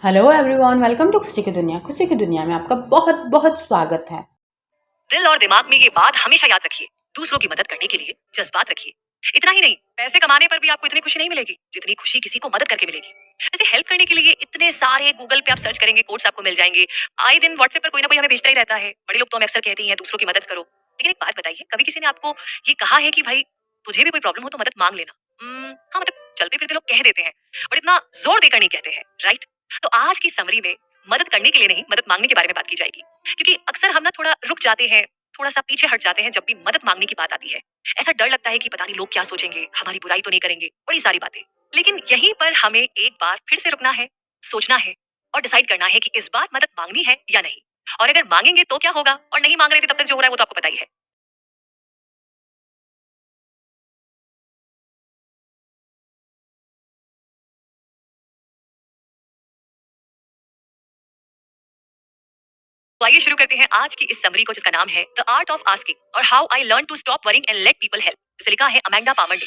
Hello everyone, welcome to खुशी की दुनिया। खुशी की दुनिया में आपका बहुत बहुत स्वागत है। दिल और दिमाग में ये बात हमेशा याद रखिए, दूसरों की मदद करने के लिए जज्बात रखिए। इतना ही नहीं, पैसे कमाने पर भी आपको इतनी खुशी नहीं मिलेगी जितनी खुशी किसी को मदद करके मिलेगी। वैसे हेल्प करने के लिए इतने सारे गूगल पे आप सर्च करेंगे, कोड्स आपको मिल जाएंगे। आए दिन व्हाट्सएप पर कोई ना कोई हमें भेजता ही रहता है। बड़े लोग तो हमें अक्सर कहते ही हैं दूसरों की मदद करो। लेकिन एक बात बताइए, कभी किसी ने आपको ये कहा है कि भाई तुझे भी कोई प्रॉब्लम हो तो मदद मांग लेना? हाँ, मतलब चलते फिरते लोग कह देते हैं, बट इतना जोर देकर नहीं कहते हैं, राइट? तो आज की समरी में मदद करने के लिए नहीं, मदद मांगने के बारे में बात की जाएगी। क्योंकि अक्सर हम ना थोड़ा रुक जाते हैं, थोड़ा सा पीछे हट जाते हैं जब भी मदद मांगने की बात आती है। ऐसा डर लगता है कि पता नहीं लोग क्या सोचेंगे, हमारी बुराई तो नहीं करेंगे, बड़ी सारी बातें। लेकिन यहीं पर हमें एक बार फिर से रुकना है, सोचना है और डिसाइड करना है कि इस बार मदद मांगनी है या नहीं। और अगर मांगेंगे तो क्या होगा, और नहीं मांग रहे थे तब तक जो हो रहा है वो तो आपको पता ही है। तो आइए शुरू करते हैं आज की इस समरी को, जिसका नाम है द आर्ट ऑफ आस्किंग और how I learn to stop worrying and let people help, जिसे लिखा है अमेंडा पामर ने।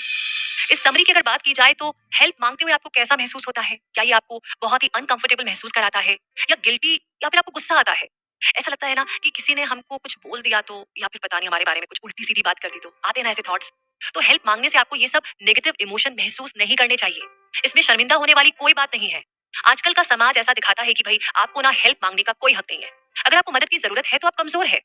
इस समरी की अगर बात की जाए तो हेल्प मांगते हुए आपको कैसा महसूस होता है? क्या ये आपको बहुत ही अनकंफर्टेबल महसूस कराता है, या गिल्टी, या फिर आपको गुस्सा आता है? ऐसा लगता है ना कि किसी ने हमको कुछ बोल दिया तो, या फिर पता नहीं हमारे बारे में कुछ उल्टी सीधी बात कर दी तो, आते हैं ना ऐसे थॉट्स। तो हेल्प मांगने से आपको ये सब नेगेटिव इमोशन महसूस नहीं करने चाहिए। इसमें शर्मिंदा होने वाली कोई बात नहीं है। आजकल का समाज ऐसा दिखाता है कि भाई आपको ना हेल्प मांगने का कोई हक नहीं है। अगर आपको मदद की जरूरत है तो आप कमजोर है।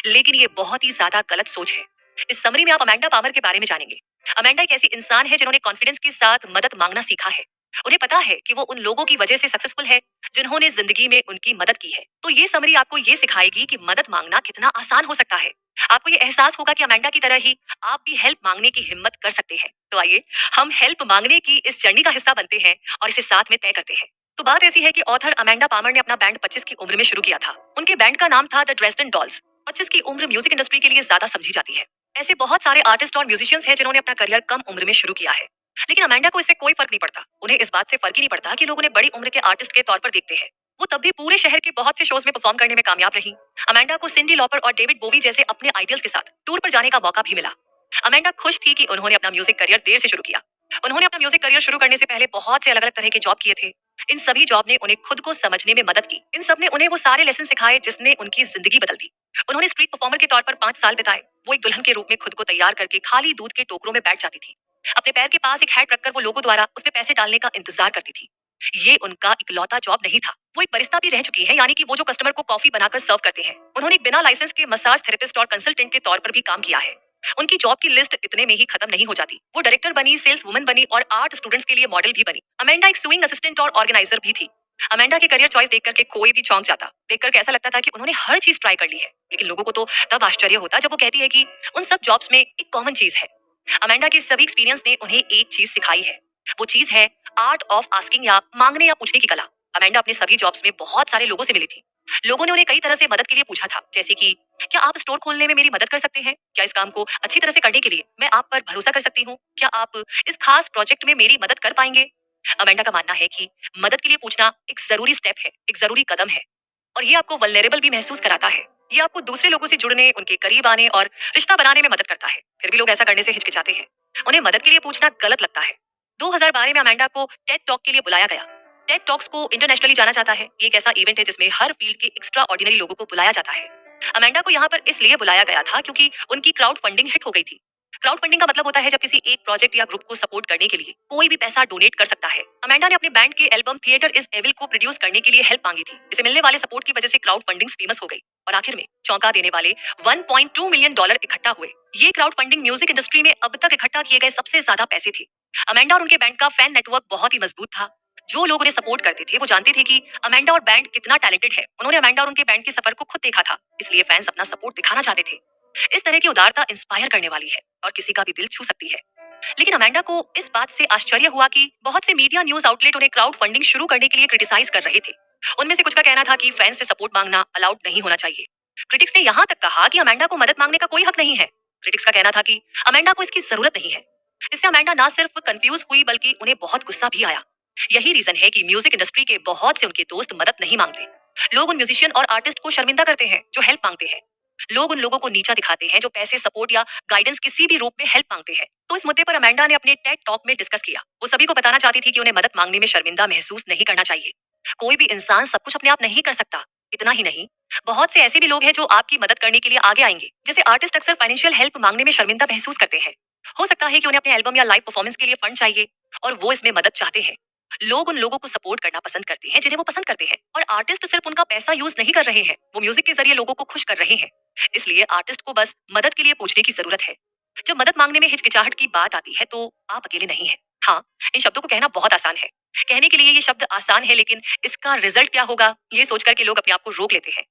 लेकिन ये बहुत ही ज्यादा गलत सोच है। इस समरी में आप अमेंडा पामर के बारे में जानेंगे। अमेंडा एक ऐसी इंसान है जिन्होंने कॉन्फिडेंस के साथ मदद मांगना सीखा है। उन्हें पता है कि वो उन लोगों की वजह से सक्सेसफुल है जिन्होंने जिंदगी में उनकी मदद की है। तो ये समरी आपको ये सिखाएगी कि मदद मांगना कितना आसान हो सकता है। आपको ये एहसास होगा कि अमेंडा की तरह ही आप भी हेल्प मांगने की हिम्मत कर सकते हैं। तो आइए हम हेल्प मांगने की इस जर्नी का हिस्सा बनते हैं और इसे साथ में तय करते हैं। तो बात ऐसी है कि ऑथर अमेंडा पामर ने अपना बैंड 25 की उम्र में शुरू किया था। उनके बैंड का नाम था द ड्रेसडन डॉल्स। 25 की उम्र म्यूजिक इंडस्ट्री के लिए ज्यादा समझी जाती है। ऐसे बहुत सारे आर्टिस्ट और म्यूजिशियंस हैं जिन्होंने अपना करियर कम उम्र में शुरू किया है। लेकिन अमेंडा को इससे कोई फर्क नहीं पड़ता। उन्हें इस बात से फर्क ही नहीं पड़ता कि लोग उन्हें बड़ी उम्र के आर्टिस्ट के तौर पर देखते हैं। वो तब भी पूरे शहर के बहुत से शोज में परफॉर्म करने में कामयाब रही। अमेंडा को सिंडी लॉपर और डेविड बोवी जैसे अपने आइडियल्स के साथ टूर पर जाने का मौका भी मिला। अमेंडा खुश थी कि उन्होंने अपना म्यूजिक करियर देर से शुरू किया। उन्होंने अपना म्यूजिक करियर शुरू करने से पहले बहुत से अलग अलग तरह के जॉब किए थे। इन सभी जॉब ने उन्हें खुद को समझने में मदद की। इन सब ने उन्हें वो सारे लेसन सिखाए जिसने उनकी जिंदगी बदल दी। उन्होंने स्ट्रीट परफॉर्मर के तौर पर 5 साल बिताए। वो एक दुल्हन के रूप में खुद को तैयार करके खाली दूध के टोकरों में बैठ जाती थी। अपने पैर के पास एक हैट रखकर वो लोगों द्वारा उसमें पैसे डालने का इंतजार करती थी। ये उनका इकलौता जॉब नहीं था। वो एक बरिस्ता भी रह चुकी है, यानी कि वो जो कस्टमर को कॉफी बनाकर सर्व करते हैं। उन्होंने एक बिना लाइसेंस के मसाज थेरेपिस्ट और कंसल्टेंट के तौर पर भी काम किया है। उनकी जॉब की लिस्ट इतने में ही खत्म नहीं हो जाती। वो डायरेक्टर बनी, सेल्स वुमन बनी और आर्ट स्टूडेंट्स के लिए मॉडल भी बनी। अमेंडा एक स्विंग असिस्टेंट और ऑर्गेनाइजर भी थी। अमेंडा के करियर चॉइस देख करके कोई भी चौंक जाता। देख करके ऐसा लगता था कि उन्होंने हर चीज ट्राई कर ली है। लेकिन लोगों को तो तब आश्चर्य होता जब वो कहती है कि उन सब जॉब्स में एक कॉमन चीज है। अमेंडा के सभी एक्सपीरियंस ने उन्हें एक चीज सिखाई है। वो चीज है आर्ट ऑफ आस्किंग, या मांगने या पूछने की कला। अमेंडा अपने सभी जॉब्स में बहुत सारे लोगों से मिली थी। लोगों ने उन्हें कई तरह से मदद के लिए पूछा था, जैसे कि क्या आप स्टोर खोलने में मेरी मदद कर सकते हैं? क्या इस काम को अच्छी तरह से करने के लिए मैं आप पर भरोसा कर सकती हूँ? क्या आप इस खास प्रोजेक्ट में मेरी मदद कर पाएंगे? अमेंडा का मानना है कि मदद के लिए पूछना एक जरूरी स्टेप है, एक जरूरी कदम है। और ये आपको वल्नरेबल भी महसूस कराता है। ये आपको दूसरे लोगों से जुड़ने, उनके करीब आने और रिश्ता बनाने में मदद करता है। फिर भी लोग ऐसा करने से हिचकिचाते हैं। उन्हें मदद के लिए पूछना गलत लगता है। 2012 में अमेंडा को टेड टॉक के लिए बुलाया गया। टेड टॉक्स को इंटरनेशनली जाना जाता है। ये एक ऐसा इवेंट है जिसमें हर फील्ड के एक्स्ट्रा ऑर्डिनरी लोगों को बुलाया जाता है। अमेंडा को यहाँ पर इसलिए बुलाया गया था क्योंकि उनकी क्राउड फंडिंग हिट हो गई थी। क्राउड फंडिंग का मतलब होता है जब किसी एक प्रोजेक्ट या ग्रुप को सपोर्ट करने के लिए कोई भी पैसा डोनेट कर सकता है। अमेंडा ने अपने बैंड के एल्बम थिएटर इज एविल को प्रोड्यूस करने के लिए हेल्प मांगी थी। इसे मिलने वाले सपोर्ट की वजह से क्राउड फंडिंग फेमस हो गई और आखिर में चौंका देने वाले $1.2 मिलियन इकट्ठा हुए। ये क्राउड फंडिंग म्यूजिक इंडस्ट्री में अब तक इकट्ठा किए गए सबसे ज्यादा पैसे थे। अमेंडा और उनके बैंड का फैन नेटवर्क बहुत ही मजबूत था। जो लोग उन्हें सपोर्ट करते थे वो जानते थे कि अमेंडा और बैंड कितना टैलेंटेड है। उन्होंने अमेंडा और उनके बैंड के सफर को खुद देखा था, इसलिए फैंस अपना सपोर्ट दिखाना चाहते थे। इस तरह की उदारता इंस्पायर करने वाली है और किसी का भी दिल छू सकती है। लेकिन अमेंडा को इस बात से आश्चर्य हुआ कि बहुत से मीडिया न्यूज आउटलेट उन्हें क्राउड फंडिंग शुरू करने के लिए क्रिटिसाइज कर रहे थे। उनमें से कुछ का कहना था कि फैंस से सपोर्ट मांगना अलाउड नहीं होना चाहिए। क्रिटिक्स ने यहाँ तक कहा कि अमेंडा को मदद मांगने का कोई हक नहीं है। क्रिटिक्स का कहना था कि अमेंडा को इसकी जरूरत नहीं है। इससे अमेंडा ना सिर्फ कंफ्यूज हुई बल्कि उन्हें बहुत गुस्सा भी आया। यही रीजन है कि म्यूजिक इंडस्ट्री के बहुत से उनके दोस्त मदद नहीं मांगते। लोग उन म्यूजिशियन और आर्टिस्ट को शर्मिंदा करते हैं जो हेल्प मांगते हैं। लोग उन लोगों को नीचा दिखाते हैं जो पैसे, सपोर्ट या गाइडेंस किसी भी रूप में हेल्प मांगते हैं। तो इस मुद्दे पर अमेंडा ने अपने टेड टॉक में डिस्कस किया। वो सभी को बताना चाहती थी कि उन्हें मदद मांगने में शर्मिंदा महसूस नहीं करना चाहिए। कोई भी इंसान सब कुछ अपने आप नहीं कर सकता। इतना ही नहीं, बहुत से ऐसे भी लोग हैं जो आपकी मदद करने के लिए आगे आएंगे। जैसे आर्टिस्ट अक्सर फाइनेंशियल हेल्प मांगने में शर्मिंदा महसूस करते हैं। हो सकता है कि उन्हें अपने एल्बम या लाइव परफॉर्मेंस के लिए फंड चाहिए और वो इसमें मदद चाहते हैं। लोग उन लोगों को सपोर्ट करना पसंद करते हैं जिन्हें वो पसंद करते हैं, और आर्टिस्ट सिर्फ उनका पैसा यूज नहीं कर रहे हैं, वो म्यूजिक के जरिए लोगों को खुश कर रहे हैं। इसलिए आर्टिस्ट को बस मदद के लिए पूछने की जरूरत है। जब मदद मांगने में हिचकिचाहट की बात आती है तो आप अकेले नहीं हैं। हाँ, इन शब्दों को कहना बहुत आसान है। कहने के लिए ये शब्द आसान है, लेकिन इसका रिजल्ट क्या होगा ये सोचकर के लोग अपने आप को रोक लेते हैं।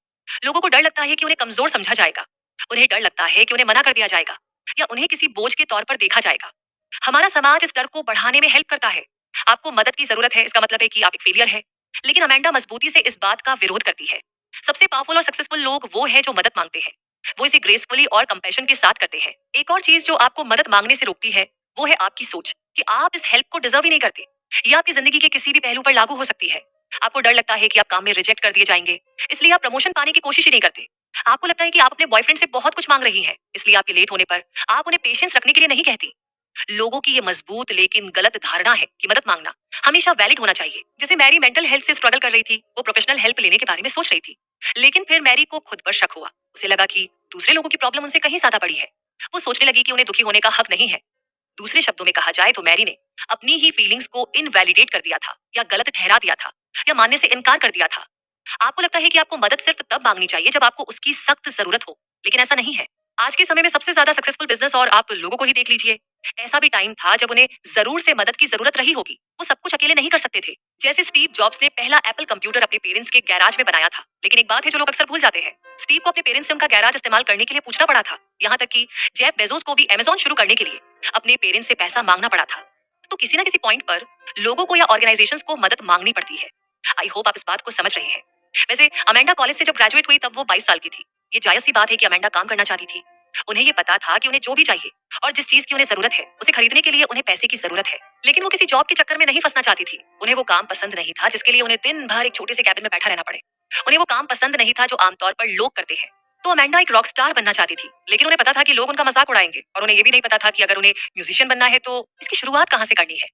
लोगों को डर लगता है कि उन्हें कमजोर समझा जाएगा, उन्हें डर लगता है कि उन्हें मना कर दिया जाएगा या उन्हें किसी बोझ के तौर पर देखा जाएगा। हमारा समाज इस डर को बढ़ाने में हेल्प करता है। आपको मदद की जरूरत है इसका मतलब है कि आप एक फेलियर है। लेकिन अमेंडा मजबूती से इस बात का विरोध करती है। सबसे पावरफुल और सक्सेसफुल लोग वो हैं जो मदद मांगते हैं। वो इसे ग्रेसफुली और कंपैशन के साथ करते हैं। एक और चीज जो आपको मदद मांगने से रोकती है वो है आपकी सोच कि आप इस हेल्प को डिजर्व ही नहीं करते। ये आपकी जिंदगी के किसी भी पहलू पर लागू हो सकती है। आपको डर लगता है कि आप काम में रिजेक्ट कर दिए जाएंगे, इसलिए आप प्रमोशन पाने की कोशिश ही नहीं करते। आपको लगता है कि आप अपने बॉयफ्रेंड से बहुत कुछ मांग रही हैं, इसलिए आपके लेट होने पर आप उन्हें पेशेंस रखने के लिए नहीं कहती। लोगों की ये मजबूत लेकिन गलत धारणा है कि मदद मांगना हमेशा वैलिड होना चाहिए। जैसे मैरी मेंटल हेल्थ से स्ट्रगल कर रही थी, वो प्रोफेशनल हेल्प लेने के बारे में सोच रही थी, लेकिन फिर मैरी को खुद पर शक हुआ। उसे लगा कि दूसरे लोगों की प्रॉब्लम उनसे कहीं ज्यादा बड़ी है। वो सोचने लगी कि उन्हें दुखी होने का हक नहीं है। दूसरे शब्दों में कहा जाए तो मैरी ने अपनी ही फीलिंग्स को इनवैलिडेट कर दिया था, या गलत ठहरा दिया था, या मानने से इनकार कर दिया था। आपको लगता है कि आपको मदद सिर्फ तब मांगनी चाहिए जब आपको उसकी सख्त जरूरत हो, लेकिन ऐसा नहीं है। आज के समय में सबसे ज्यादा सक्सेसफुल बिजनेस और आप लोगों को ही देख लीजिए, ऐसा भी टाइम था जब उन्हें जरूर से मदद की जरूरत रही होगी। वो सब कुछ अकेले नहीं कर सकते थे। जैसे स्टीव जॉब्स ने पहला एप्पल कंप्यूटर अपने पेरेंट्स के गैराज में बनाया था, लेकिन एक बात है जो लोग अक्सर भूल जाते हैं, स्टीव को अपने पेरेंट्स से उनका गैराज इस्तेमाल करने के लिए पूछना पड़ा था। यहाँ तक कि जेफ बेजोस को भी अमेज़न शुरू करने के लिए अपने पेरेंट्स से पैसा मांगना पड़ा था। तो किसी ना किसी पॉइंट पर लोगों को या ऑर्गेनाइजेशंस को मदद मांगनी पड़ती है। आई होप आप इस बात को समझ रहे हैं। वैसे अमेंडा कॉलेज से जब ग्रेजुएट हुई तब वो 22 साल की थी। ये जायज सी बात है कि अमेंडा काम करना चाहती थी। उन्हें ये पता था कि उन्हें जो भी चाहिए और जिस चीज की उन्हें जरूरत है उसे खरीदने के लिए उन्हें पैसे की जरूरत है। लेकिन वो किसी जॉब के चक्कर में नहीं फंसना चाहती थी। उन्हें वो काम पसंद नहीं था जिसके लिए उन्हें दिन भर एक छोटे से कैबिन में बैठा रहना पड़े। उन्हें वो काम पसंद नहीं था जो आमतौर पर लोग करते हैं। तो अमेंडा एक रॉक स्टार बनना चाहती थी, लेकिन उन्हें पता था कि लोग उनका मजाक उड़ाएंगे, और उन्हें ये भी नहीं पता था कि अगर उन्हें म्यूजिशियन बनना है तो इसकी शुरुआत कहाँ से करनी है।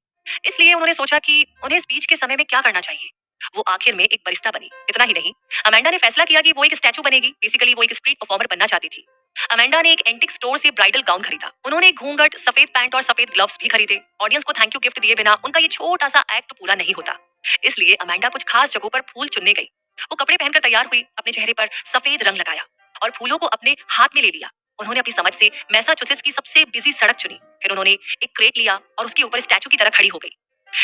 इसलिए उन्होंने सोचा कि उन्हें स्पीच के समय में क्या करना चाहिए। वो आखिर में एक बरिस्ता बनी। इतना ही नहीं, अमेंडा ने फैसला किया कि वो एक स्टैचू बनेगी। बेसिकली वो एक स्ट्रीट परफॉर्मर बनना चाहती थी। अमेंडा ने एक एंटिक स्टोर से ब्राइडल गाउन खरीदा। उन्होंने एक घूंघट, सफेद पैंट और सफेद ग्लव्स भी खरीदे। ऑडियंस को थैंक यू गिफ्ट दिए बिना उनका ये छोटा सा एक्ट पूरा नहीं होता। इसलिए अमेंडा कुछ खास जगहों पर फूल चुनने गई। वो कपड़े पहनकर तैयार हुई, अपने चेहरे पर सफेद रंग लगाया और फूलों को अपने हाथ में ले लिया। उन्होंने अपनी समझ से मैसाचुसेट्स की सबसे बिजी सड़क चुनी। फिर उन्होंने एक क्रेट लिया और उसके ऊपर स्टैचू की तरह खड़ी हो गई।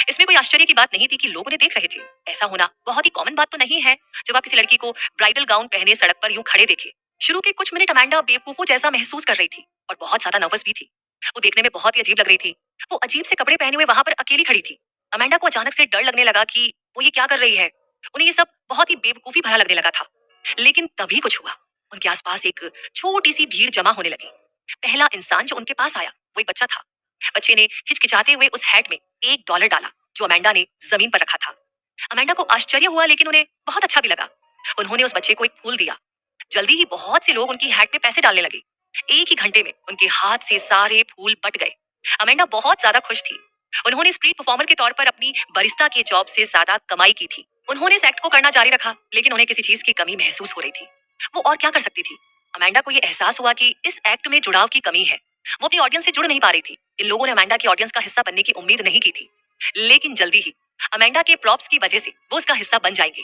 इसमें कोई आश्चर्य की बात नहीं थी कि लोग उन्हें देख रहे थे। ऐसा होना बहुत ही कॉमन बात तो नहीं है जब आप किसी लड़की को ब्राइडल गाउन पहने सड़क पर यूं खड़े देखे। शुरू के कुछ मिनट अमेंडा बेवकूफों जैसा महसूस कर रही थी और बहुत ज्यादा नर्वस भी थी। वो देखने में बहुत ही अजीब लग रही थी। वो अजीब से कपड़े पहने हुए वहां पर अकेली खड़ी थी। अमेंडा को अचानक से डर लगने लगा कि वो ये क्या कर रही है। उन्हें ये सब बहुत ही बेवकूफी भरा लगने लगा था। लेकिन तभी कुछ हुआ। उनके आसपास एक छोटी सी भीड़ जमा होने लगी। पहला इंसान जो उनके पास आया वो एक बच्चा था। बच्चे ने हिचकिचाते हुए उस हैट में $1 डाला जो अमेंडा ने जमीन पर रखा था। अमेंडा को आश्चर्य हुआ, लेकिन उन्हें बहुत अच्छा भी लगा। उन्होंने उस बच्चे को एक फूल दिया। जल्दी ही बहुत से लोग उनकी हैट में पैसे डालने लगे। एक ही घंटे में उनके हाथ से सारे फूल बट गए। अमेंडा बहुत ज्यादा खुश थी। उन्होंने स्ट्रीट परफॉर्मर के तौर पर अपनी बरिस्ता की जॉब से ज्यादा कमाई की थी। उन्होंने इस एक्ट को करना जारी रखा, लेकिन उन्हें किसी चीज की कमी महसूस हो रही थी। वो और क्या कर सकती थी। अमेंडा को यह एहसास हुआ कि इस एक्ट में जुड़ाव की कमी है। वो अपनी ऑडियंस से जुड़ नहीं पा रही थी। इन लोगों ने अमेंडा की ऑडियंस का हिस्सा बनने की उम्मीद नहीं की थी, लेकिन जल्दी ही अमेंडा के प्रॉप्स की वजह से वो उसका हिस्सा बन जाएंगे।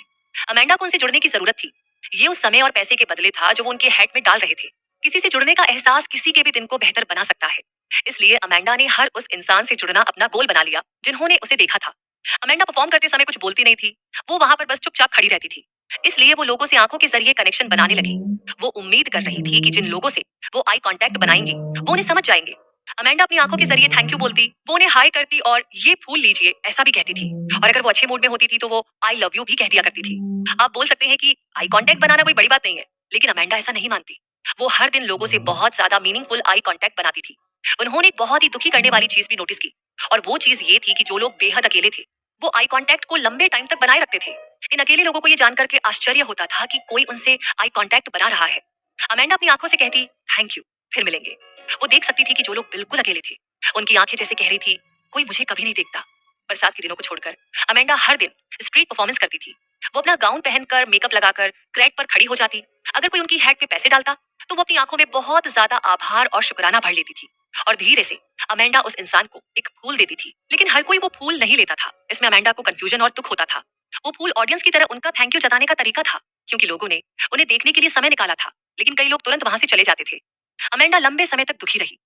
अमेंडा को उनसे जुड़ने की जरूरत थी। ये उस समय और पैसे के बदले था जो वो उनके हैट में डाल रहे थे। किसी से जुड़ने का एहसास किसी के भी दिन को बेहतर बना सकता है। इसलिए अमेंडा ने हर उस इंसान से जुड़ना अपना गोल बना लिया जिन्होंने उसे देखा था। अमेंडा परफॉर्म करते समय कुछ बोलती नहीं थी। वो वहां पर बस चुपचाप खड़ी रहती थी। इसलिए वो लोगों से आंखों के जरिए कनेक्शन बनाने लगी। वो उम्मीद कर रही थी कि जिन लोगों से वो आई कांटेक्ट बनाएंगी वो उन्हें समझ जाएंगे। अमेंडा अपनी आंखों के जरिए थैंक यू बोलती, वो उन्हें हाय करती और ये फूल लीजिए ऐसा भी कहती थी। और अगर वो अच्छे मूड में होती थी तो वो आई लव यू भी कह दिया करती थी। आप बोल सकते हैं कि आई कांटेक्ट बनाना कोई बड़ी बात नहीं है, लेकिन अमेंडा ऐसा नहीं मानती। वो हर दिन लोगों से बहुत ज्यादा मीनिंगफुल आई कांटेक्ट बनाती थी। उन्होंने एक बहुत ही दुखी करने वाली चीज भी नोटिस की, और वो चीज ये थी कि जो लोग बेहद अकेले थे वो आई कांटेक्ट को लंबे टाइम तक बनाए रखते थे। इन अकेले लोगों को ये जानकर के आश्चर्य होता था कि कोई उनसे आई कांटेक्ट बना रहा है। अमेंडा अपनी आंखों से कहती थैंक यू, फिर मिलेंगे। वो देख सकती थी कि जो लोग बिल्कुल अकेले थे उनकी आंखें जैसे कह रही थी कोई मुझे कभी नहीं देखता। बरसात के दिनों को छोड़कर अमेंडा हर दिन स्ट्रीट परफॉर्मेंस करती थी। वो अपना गाउन पहनकर, मेकअप लगाकर क्रेट पर खड़ी हो जाती। अगर कोई उनकी हैट पे पैसे डालता, तो वो अपनी आंखों में बहुत ज्यादा आभार और शुक्राना भर लेती थी। और धीरे से अमेंडा उस इंसान को एक फूल देती थी। लेकिन हर कोई वो फूल नहीं लेता था। इसमें अमेंडा को कंफ्यूजन और दुख होता था। वो फूल ऑडियंस की तरह उनका थैंक यू जताने का तरीका था, क्योंकि लोगों ने उन्हें देखने के लिए समय निकाला था। लेकिन कई लोग तुरंत वहां से चले जाते थे। अमेंडा लंबे समय तक दुखी रही।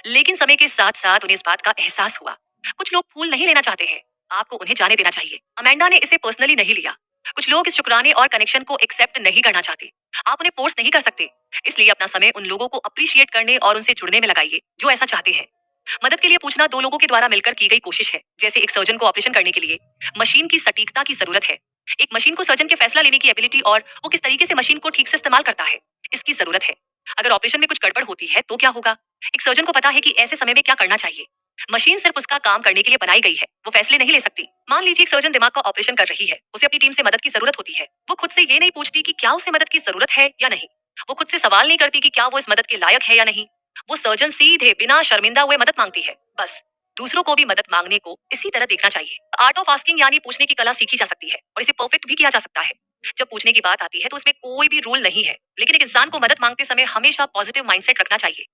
लेकिन समय के साथ साथ उन्हें इस बात का एहसास हुआ, कुछ लोग फूल नहीं लेना चाहते हैं, आपको उन्हें जाने देना चाहिए। अमेंडा ने इसे पर्सनली नहीं लिया। कुछ लोग इस शुक्राने और कनेक्शन को एक्सेप्ट नहीं करना चाहते। आप उन्हें फोर्स नहीं कर सकते। इसलिए अपना समय उन लोगों को अप्रिशिएट करने और उनसे जुड़ने में लगाइए जो ऐसा चाहते हैं। मदद के लिए पूछना दो लोगों के द्वारा मिलकर की गई कोशिश है। जैसे एक सर्जन को ऑपरेशन करने के लिए मशीन की सटीकता की जरूरत है। एक मशीन को सर्जन के फैसला लेने की एबिलिटी और वो किस तरीके से मशीन को ठीक से इस्तेमाल करता है, इसकी जरूरत है। अगर ऑपरेशन में कुछ गड़बड़ होती है तो क्या होगा? एक सर्जन को पता है कि ऐसे समय में क्या करना चाहिए। मशीन सिर्फ उसका काम करने के लिए बनाई गई है, वो फैसले नहीं ले सकती। मान लीजिए एक सर्जन दिमाग का ऑपरेशन कर रही है, उसे अपनी टीम से मदद की जरूरत होती है। वो खुद से ये नहीं पूछती कि क्या उसे मदद की जरूरत है या नहीं। वो खुद से सवाल नहीं करती कि क्या वो इस मदद के लायक है या नहीं। वो सर्जन सीधे बिना शर्मिंदा हुए मदद मांगती है, बस। दूसरों को भी मदद मांगने को इसी तरह देखना चाहिए। आर्ट ऑफ आस्किंग यानी पूछने की कला सीखी जा सकती है और इसे परफेक्ट भी किया जा सकता है। जब पूछने की बात आती है तो उसमें कोई भी रूल नहीं है, लेकिन एक इंसान को मदद मांगते समय हमेशा पॉजिटिव माइंडसेट रखना चाहिए।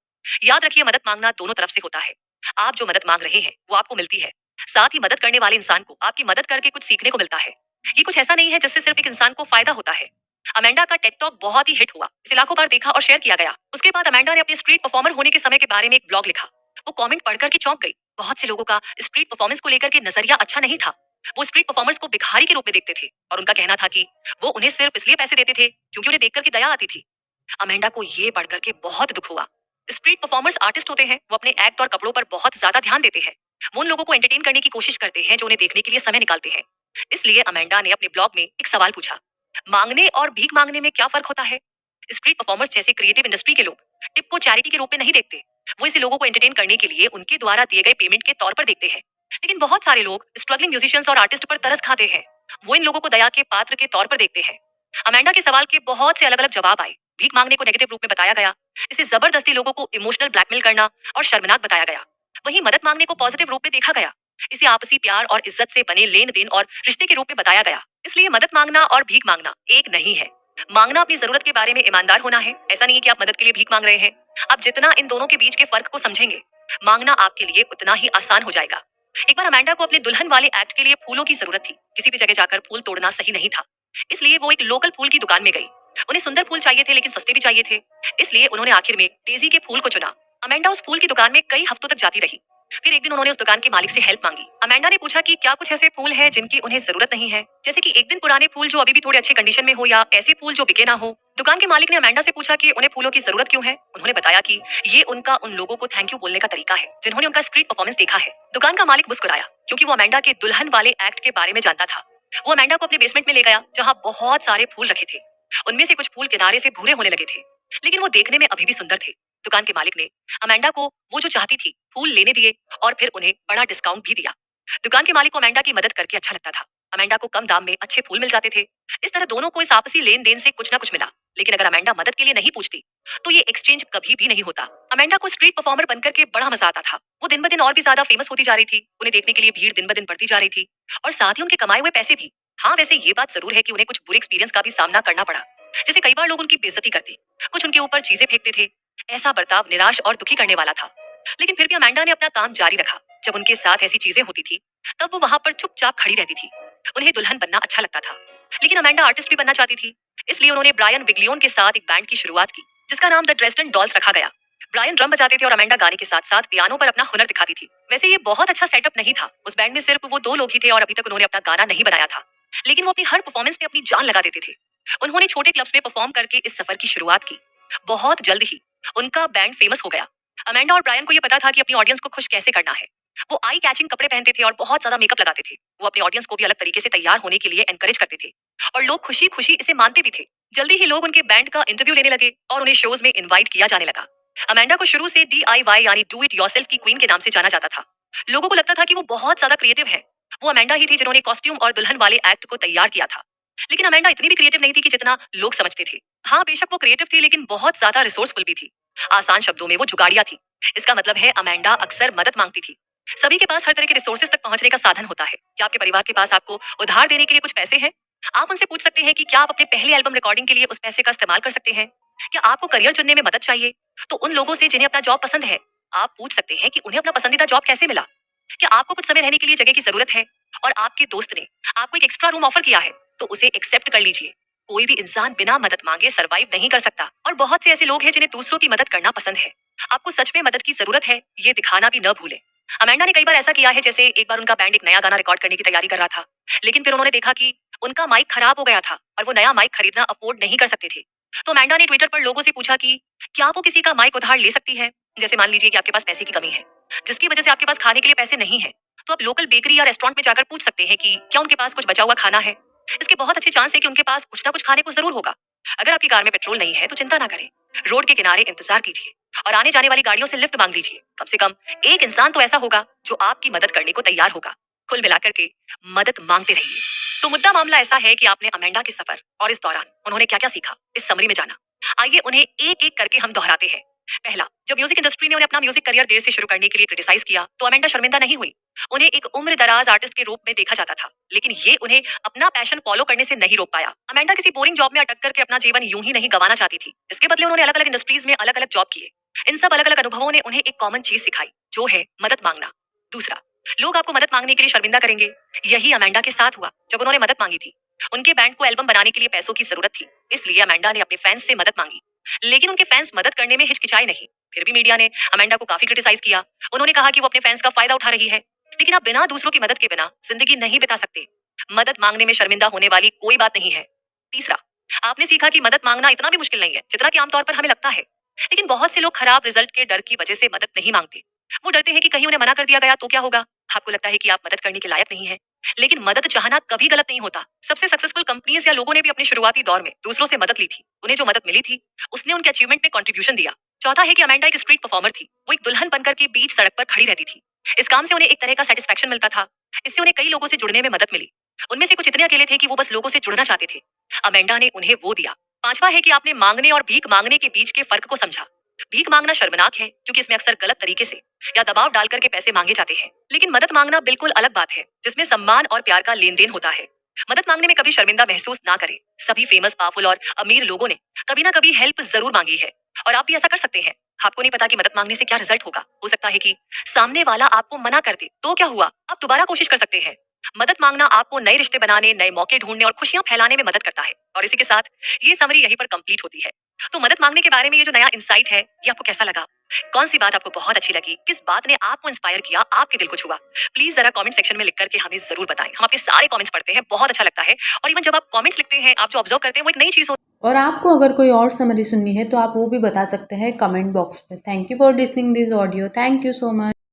याद रखिए, मदद मांगना दोनों तरफ से होता है। आप जो मदद मांग रहे हैं वो आपको मिलती है, साथ ही मदद करने वाले इंसान को आपकी मदद करके कुछ सीखने को मिलता है। ये कुछ ऐसा नहीं है जिससे सिर्फ एक इंसान को फायदा होता है। अमेंडा का टेड टॉक बहुत ही हिट हुआ, इसे लाखों बार देखा और शेयर किया गया। उसके बाद अमेंडा ने अपने स्ट्रीट परफॉर्मर होने के समय के बारे में एक ब्लॉग लिखा। वो कमेंट पढ़कर के चौंक गई। बहुत से लोगों का स्ट्रीट परफॉर्मेंस को लेकर के नजरिया अच्छा नहीं था। वो स्ट्रीट परफॉर्मर्स को भिखारी के रूप में देखते थे और उनका कहना था कि वो उन्हें सिर्फ इसलिए पैसे देते थे क्योंकि उन्हें देखकर के दया आती थी। अमेंडा को ये पढ़कर के बहुत दुख हुआ। स्ट्रीट परफॉर्मर्स आर्टिस्ट होते हैं, वो अपने एक्ट और कपड़ों पर बहुत ज्यादा ध्यान देते हैं। वो उन लोगों को एंटरटेन करने की कोशिश करते हैं जो उन्हें देखने के लिए समय निकालते हैं। इसलिए अमेंडा ने अपने ब्लॉग में एक सवाल पूछा, मांगने और भीख मांगने में क्या फर्क होता है? स्ट्रीट परफॉर्मर्स जैसे क्रिएटिव इंडस्ट्री के लोग टिप को चैरिटी के रूप में नहीं देखते। वो इसे लोगों को एंटरटेन करने के लिए उनके द्वारा दिए गए पेमेंट के तौर पर देखते हैं। लेकिन बहुत सारे लोग स्ट्रगलिंग म्यूजिशियंस और आर्टिस्ट पर तरस खाते हैं। वो इन लोगों को दया के पात्र के तौर पर देखते हैं। अमेंडा के सवाल के बहुत से अलग अलग जवाब आए। भीख मांगने को नेगेटिव रूप में बताया गया, इसे जबरदस्ती लोगों को इमोशनल ब्लैकमेल करना और शर्मनाक बताया गया। वहीं मदद मांगने को पॉजिटिव रूप में देखा गया, इसे आपसी प्यार और इज्जत से बने लेन देन और रिश्ते के रूप में बताया गया। इसलिए मदद मांगना और भीख मांगना एक नहीं है। मांगना अपनी जरूरत के बारे में ईमानदार होना है। ऐसा नहीं है कि आप मदद के लिए भीख मांग रहे हैं। आप जितना इन दोनों के बीच के फर्क को समझेंगे, मांगना आपके लिए उतना ही आसान हो जाएगा। एक बार अमेंडा को अपने दुल्हन वाले एक्ट के लिए फूलों की जरूरत थी। किसी भी जगह जाकर फूल तोड़ना सही नहीं था, इसलिए वो एक लोकल फूल की दुकान में गई। उन्हें सुंदर फूल चाहिए थे लेकिन सस्ते भी चाहिए थे, इसलिए उन्होंने आखिर में डेजी के फूल को चुना। अमेंडा उस फूल की दुकान में कई हफ्तों तक जाती रही। फिर एक दिन उन्होंने उस दुकान के मालिक से हेल्प मांगी। अमेंडा ने पूछा कि क्या कुछ ऐसे फूल हैं जिनकी उन्हें जरूरत नहीं है, जैसे कि एक दिन पुराने फूल जो अभी भी थोड़े अच्छे कंडीशन में हो या ऐसे फूल जो बिके ना हो। दुकान के मालिक ने अमेंडा से पूछा कि उन्हें फूलों की जरूरत क्यों है। उन्होंने बताया कि ये उनका उन लोगों को थैंक यू बोलने का तरीका है जिन्होंने उनका स्ट्रीट परफॉर्मेंस देखा है। दुकान का मालिक मुस्कुराया क्योंकि वो अमेंडा के दुल्हन वाले एक्ट के बारे में जानता था। वो अमेंडा को अपने बेसमेंट में ले गया जहाँ बहुत सारे फूल रखे थे। उनमें से कुछ फूल किनारे से भूरे होने लगे थे, लेकिन वो देखने में अभी भी सुंदर थे। दुकान के मालिक ने अमेंडा को वो जो चाहती थी फूल लेने दिए और फिर उन्हें बड़ा डिस्काउंट भी दिया। दुकान के मालिक को अमेंडा की मदद करके अच्छा लगता था। अमेंडा को कम दाम में अच्छे फूल मिल जाते थे। इस तरह दोनों को इस आपसी लेन देन से कुछ ना कुछ मिला। लेकिन अगर अमेंडा मदद के लिए नहीं पूछती तो ये एक्सचेंज कभी भी नहीं होता। अमेंडा को स्ट्रीट परफॉर्मर बनकर के बड़ा मजा आता था। वो दिन ब दिन और भी ज्यादा फेमस होती जा रही थी। उन्हें देखने के लिए भीड़ दिन ब दिन बढ़ती जा रही थी और साथ ही उनके कमाए हुए पैसे भी। हाँ, वैसे ये बात जरूर है कि उन्हें कुछ बुरे एक्सपीरियंस का भी सामना करना पड़ा। जैसे कई बार लोग उनकी बेइज्जती करते, कुछ उनके ऊपर चीजें फेंकते थे। ऐसा बर्ताव निराश और दुखी करने वाला था। लेकिन फिर भी अमेंडा ने अपना काम जारी रखा। जब उनके साथ ऐसी चीजें होती थी तब वो वहां पर चुपचाप खड़ी रहती थी। उन्हें दुल्हन बनना अच्छा लगता था, लेकिन अमेंडा आर्टिस्ट भी बनना चाहती थी। इसलिए उन्होंने ब्रायन विग्लियोन के साथ एक बैंड की शुरुआत की जिसका नाम द ड्रेसडन डॉल्स रखा गया। ब्रायन ड्रम बजाते थे और अमेंडा गाने के साथ साथ पियानो पर अपना हुनर दिखाती थी। वैसे ये बहुत अच्छा सेटअप नहीं था। उस बैंड में सिर्फ वो दो लोग ही थे और अभी तक उन्होंने अपना गाना नहीं बनाया था, लेकिन वो अपनी हर परफॉर्मेंस में अपनी जान लगा देते थे। उन्होंने छोटे क्लब्स में परफॉर्म करके इस सफर की शुरुआत की। बहुत जल्द ही उनका बैंड फेमस हो गया। अमेंडा और ब्रायन को ये पता था कि अपनी ऑडियंस को खुश कैसे करना है। वो आई कैचिंग कपड़े पहनते थे और बहुत ज्यादा मेकअप लगाते थे। वो अपनी ऑडियंस को भी अलग तरीके से तैयार होने के लिए एनकरेज करते थे और लोग खुशी खुशी इसे मानते भी थे। जल्दी ही लोग उनके बैंड का इंटरव्यू लेने लगे और उन्हें शोज में इनवाइट किया जाने लगा। अमेंडा को शुरू से DIY यानी डू इट योरसेल्फ की क्वीन के नाम से जाना जाता था। लोगों को लगता था कि वो बहुत ज्यादा क्रिएटिव है। वो अमेंडा ही थी जिन्होंने कॉस्ट्यूम और दुल्हन वाले एक्ट को तैयार किया था। लेकिन अमेंडा इतनी भी क्रिएटिव नहीं थी कि जितना लोग समझते थे। हाँ, बेशक वो क्रिएटिव थी लेकिन बहुत ज्यादा रिसोर्सफुल भी थी। आसान शब्दों में वो जुगाड़िया थी। इसका मतलब है अमेंडा अक्सर मदद मांगती थी। सभी के पास हर तरह के रिसोर्सेज तक पहुंचने का साधन होता है। क्या आपके परिवार के पास आपको उधार देने के लिए कुछ पैसे हैं? आप उनसे पूछ सकते हैं कि क्या आप अपने पहले एल्बम रिकॉर्डिंग के लिए उस पैसे का इस्तेमाल कर सकते हैं। क्या आपको करियर चुनने में मदद चाहिए, तो उन लोगों से जिन्हें अपना जॉब पसंद है, आप पूछ सकते हैं कि उन्हें अपना पसंदीदा जॉब कैसे मिला। क्या आपको कुछ समय रहने के लिए जगह की जरूरत है और आपके दोस्त ने आपको एक एक्स्ट्रा रूम ऑफर किया है, तो उसे एक्सेप्ट कर लीजिए। कोई भी इंसान बिना मदद मांगे सरवाइव नहीं कर सकता, और बहुत से ऐसे लोग हैं जिन्हें दूसरों की मदद करना पसंद है। आपको सच में मदद की जरूरत है, ये दिखाना भी न भूलें। अमेंडा ने कई बार ऐसा किया है, जैसे एक बार उनका बैंड एक नया गाना रिकॉर्ड करने की तैयारी कर रहा था, लेकिन फिर उन्होंने देखा कि उनका माइक खराब हो गया था और वो नया माइक खरीदना अफोर्ड नहीं कर सकते थे। तो अमेंडा ने ट्विटर पर लोगों से पूछा कि क्या वो किसी का माइक उधार ले सकती है। जैसे मान लीजिए कि आपके पास पैसे की कमी है, जिसकी वजह से आपके पास खाने के लिए पैसे नहीं है, तो आप लोकल बेकरी या रेस्टोरेंट में जाकर पूछ सकते हैं कि क्या उनके पास कुछ बचा हुआ खाना है। इसके बहुत अच्छे चांस है कि उनके पास कुछ ना कुछ खाने को जरूर होगा। अगर आपकी कार में पेट्रोल नहीं है तो चिंता ना करें, रोड के किनारे इंतजार कीजिए और आने जाने वाली गाड़ियों से लिफ्ट मांग लीजिए। कम से कम एक इंसान तो ऐसा होगा जो आपकी मदद करने को तैयार होगा। कुल मिलाकर के मदद मांगते रहिए। तो मुद्दा मामला ऐसा है कि आपने अमेंडा के सफर और इस दौरान उन्होंने क्या क्या सीखा, इस समरी में जाना। आइए उन्हें एक एक करके हम दोहराते हैं। पहला, जब म्यूजिक इंडस्ट्री ने उन्हें अपना म्यूजिक करियर देर से शुरू करने के लिए क्रिटिसाइज किया, तो अमेंडा शर्मिंदा नहीं हुई। उन्हें एक उम्र दराज आर्टिस्ट के रूप में देखा जाता था, लेकिन ये उन्हें अपना पैशन फॉलो करने से नहीं रोक पाया। अमेंडा किसी बोरिंग जॉब में अटक करके अपना जीवन यूं ही नहीं गंवाना चाहती थी। इसके बदले उन्होंने अलग अलग इंडस्ट्रीज में अलग अलग जॉब किए। इन सब अलग अलग अनुभवों ने उन्हें एक कॉमन चीज सिखाई, जो है मदद मांगना। दूसरा, लोग आपको मदद मांगने के लिए शर्मिंदा करेंगे। यही अमेंडा के साथ हुआ जब उन्होंने मदद मांगी थी। उनके बैंड को एल्बम बनाने के लिए पैसों की जरूरत थी, इसलिए अमेंडा ने अपने फैंस से मदद मांगी। लेकिन उनके फैंस मदद करने में हिचकिचाए नहीं। फिर भी मीडिया ने अमेंडा को काफी क्रिटिसाइज किया। उन्होंने कहा कि वो अपने फैंस का फायदा उठा रही है, लेकिन आप बिना दूसरों की मदद के बिना जिंदगी नहीं बिता सकते। मदद मांगने में शर्मिंदा होने वाली कोई बात नहीं है। तीसरा, आपने सीखा कि मदद मांगना इतना भी मुश्किल नहीं है जितना कि आमतौर पर हमें लगता है। लेकिन बहुत से लोग खराब रिजल्ट के डर की वजह से मदद नहीं मांगते। वो डरते हैं कि कहीं उन्हें मना कर दिया गया तो क्या होगा। आपको लगता है कि आप मदद करने के लायक नहीं है, लेकिन मदद चाहना कभी गलत नहीं होता। सबसे सक्सेसफुल कंपनीज या लोगों ने भी अपने शुरुआती दौर में दूसरों से मदद ली थी। उन्हें जो मदद मिली थी, उसने उनके अचीवमेंट में कंट्रीब्यूशन दिया। चौथा है कि अमेंडा एक स्ट्रीट परफॉर्मर थी। वो एक दुल्हन बनकर के बीच सड़क पर खड़ी रहती थी। इस काम से उन्हें एक तरह का सेटिस्फेक्शन मिलता था। इससे उन्हें कई लोगों से जुड़ने में मदद मिली। उनमें से कुछ इतने अकेले थे कि वो बस लोगों से जुड़ना चाहते थे। अमेंडा ने उन्हें वो दिया। पांचवा है कि आपने मांगने और भीख मांगने के बीच के फर्क को समझा। भीख मांगना शर्मनाक है, क्योंकि इसमें अक्सर गलत तरीके से या दबाव डालकर के पैसे मांगे जाते हैं। लेकिन मदद मांगना बिल्कुल अलग बात है, जिसमें सम्मान और प्यार का लेन देन होता है। मदद मांगने में कभी शर्मिंदा महसूस ना करें। सभी फेमस, पावरफुल और अमीर लोगों ने कभी ना कभी हेल्प जरूर मांगी है, और आप भी ऐसा कर सकते हैं। आपको नहीं पता कि मदद मांगने से क्या रिजल्ट होगा। हो सकता है कि सामने वाला आपको मना कर दे, तो क्या हुआ, आप दोबारा कोशिश कर सकते हैं। मदद मांगना आपको नए रिश्ते बनाने, नए मौके ढूंढने और खुशियां फैलाने में मदद करता है। और इसी के साथ ये समरी यहीं पर कंप्लीट होती है। तो मदद मांगने के बारे में ये जो नया इंसाइट है, ये आपको कैसा लगा? कौन सी बात आपको बहुत अच्छी लगी? किस बात ने आपको इंस्पायर किया, आपके दिल को छुआ? प्लीज जरा कमेंट सेक्शन में लिख करके हमें जरूर बताएं। हम आपके सारे कमेंट्स पढ़ते हैं, बहुत अच्छा लगता है। और इवन जब आप कमेंट्स लिखते हैं, आप जो ऑब्जर्व करते हैं, वो एक नई चीज होती है। और आपको अगर कोई और समरी सुननी है तो आप वो भी बता सकते हैं कमेंट बॉक्स में। Thank you for listening this audio. Thank you so much.